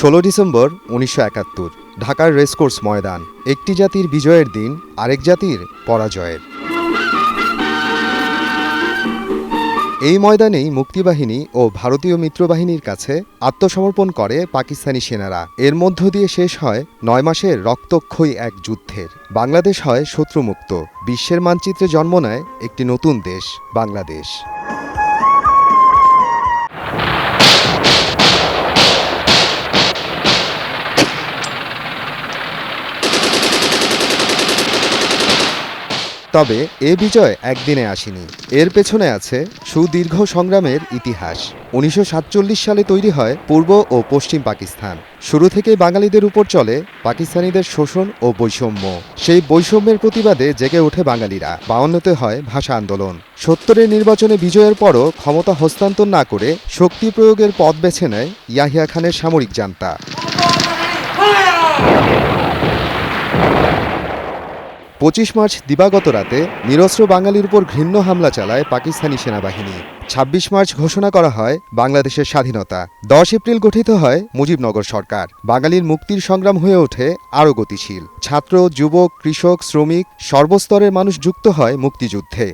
16 December 1971 ঢাকার racecourse ময়দান। একটি জাতির বিজয়ের দিন, আরেক জাতির পরাজয়ের। এই ময়দানেই মুক্তিবাহিনী ও ভারতীয় মিত্রবাহিনীর কাছে আত্মসমর্পণ করে পাকিস্তানি সেনারা। এর মধ্য দিয়ে শেষ হয় 9 মাসের রক্তক্ষয়ী এক যুদ্ধের। বাংলাদেশ হয় শত্রুমুক্ত। বিশ্বের মানচিত্রে জন্ম নেয় একটি নতুন দেশ, বাংলাদেশ। তবে এ বিজয় একদিনে আসেনি। এর পেছনে আছে সুদীর্ঘ সংগ্রামের ইতিহাস। 1947 সালে তৈরি হয় পূর্ব ও পশ্চিম পাকিস্তান। শুরু থেকেই বাঙালিদের উপর চলে পাকিস্তানিদের শোষণ ও বৈষম্য। সেই বৈষম্যের প্রতিবাদে জেগে ওঠে বাঙালিরা। 52-তে হয় ভাষা আন্দোলন। 70-এর নির্বাচনে বিজয়ের পরও ক্ষমতা হস্তান্তর না করে শক্তি প্রয়োগের পথ বেছে নেয় ইয়াহিয়া খানের সামরিক জান্তা। 25 মার্চ দিবাগত রাতে নিরস্ত্র বাঙালির উপর ঘৃণ্য হামলা চালায় পাকিস্তানি সেনাবাহিনী। 26 মার্চ ঘোষণা করা হয় বাংলাদেশের স্বাধীনতা। 10 এপ্রিল গঠিত হয় মুজিবনগর সরকার। বাঙালির মুক্তির সংগ্রাম হয়ে ওঠে আরও গতিশীল। ছাত্র, যুবক, কৃষক, শ্রমিক সর্বস্তরের মানুষ যুক্ত হয় মুক্তিযুদ্ধে।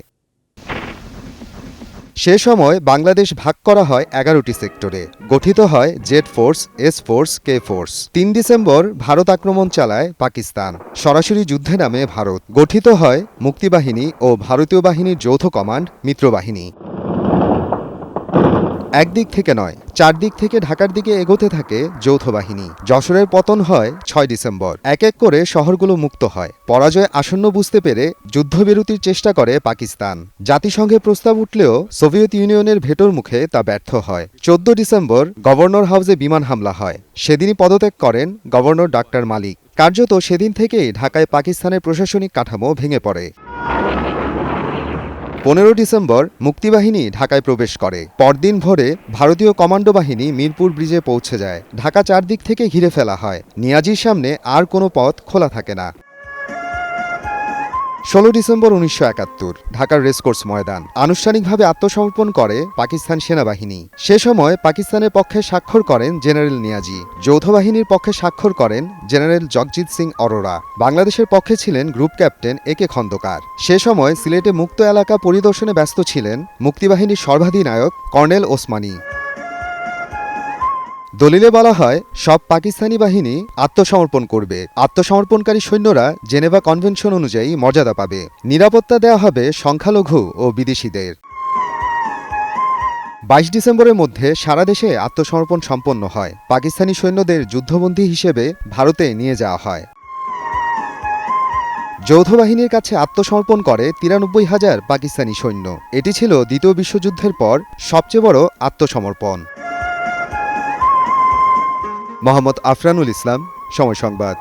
সে সময় বাংলাদেশ ভাগ করা হয় 11টি সেক্টরে। গঠিত হয় Z force, S force, K force. 3 December Bharat আক্রমণ চালায় পাকিস্তান। সরাসরি যুদ্ধে নামে ভারত। গঠিত হয় মুক্তিবাহিনী ও ভারতীয় বাহিনীর যৌথ কমান্ড, মিত্রবাহিনী। একদিক থেকে নয়, 4 দিক থেকে ঢাকার দিকে এগোতে থাকে যৌথ বাহিনী। যশোরের পতন হয় 6 ডিসেম্বর। এক এক করে শহরগুলো মুক্ত হয়। পরাজয় আসন্ন বুঝতে পেরে যুদ্ধবিরতির চেষ্টা করে পাকিস্তান। জাতিসংঘে প্রস্তাব উঠলেও সোভিয়েত ইউনিয়নের ভেটোর মুখে তা ব্যর্থ হয়। 14 ডিসেম্বর গভর্নর হাউসে বিমান হামলা হয়। সেদিনই পদত্যাগ করেন গভর্নর ডাক্তার মালিক। কার্যত সেদিন থেকেই ঢাকায় পাকিস্তানের প্রশাসনিক কাঠামো ভেঙে পড়ে। 15 ডিসেম্বর মুক্তিবাহিনী ঢাকায় প্রবেশ করে। পরদিন ভোরে ভারতীয় কমান্ডো বাহিনী মিরপুর ব্রিজে পৌঁছে যায়। ঢাকা চারদিক থেকে ঘিরে ফেলা হয়। নিয়াজির সামনে আর কোনো পথ খোলা থাকে না। 16 ডিসেম্বর 1971 ঢাকার রেসকোর্স ময়দান। আনুষ্ঠানিকভাবে আত্মসমর্পণ করে পাকিস্তান সেনাবাহিনী। সে সময় পাকিস্তানের পক্ষে স্বাক্ষর করেন জেনারেল নিয়াজি। যৌথ বাহিনীর পক্ষে স্বাক্ষর করেন জেনারেল জগজিৎ সিং অরোরা। বাংলাদেশের পক্ষে ছিলেন গ্রুপ ক্যাপ্টেন একে খন্দকার। সে সময় সিলেটে মুক্ত এলাকা পরিদর্শনে ব্যস্ত ছিলেন মুক্তিবাহিনীর সর্বাধিনায়ক কর্নেল ওসমানী। দলিলে বলা হয়, সব পাকিস্তানি বাহিনী আত্মসমর্পণ করবে। আত্মসমর্পণকারী সৈন্যরা জেনেভা কনভেনশন অনুযায়ী মর্যাদা পাবে। নিরাপত্তা দেওয়া হবে সংখ্যালঘু ও বিদেশিদের। 22 ডিসেম্বরের মধ্যে সারা দেশে আত্মসমর্পণ সম্পন্ন হয়। পাকিস্তানি সৈন্যদের যুদ্ধবন্দী হিসেবে ভারতে নিয়ে যাওয়া হয়। যৌথ বাহিনীর কাছে আত্মসমর্পণ করে 93,000 পাকিস্তানি সৈন্য। এটি ছিল দ্বিতীয় বিশ্বযুদ্ধের পর সবচেয়ে বড় আত্মসমর্পণ। মোহাম্মদ আফরানুল ইসলাম, সময় সংবাদ।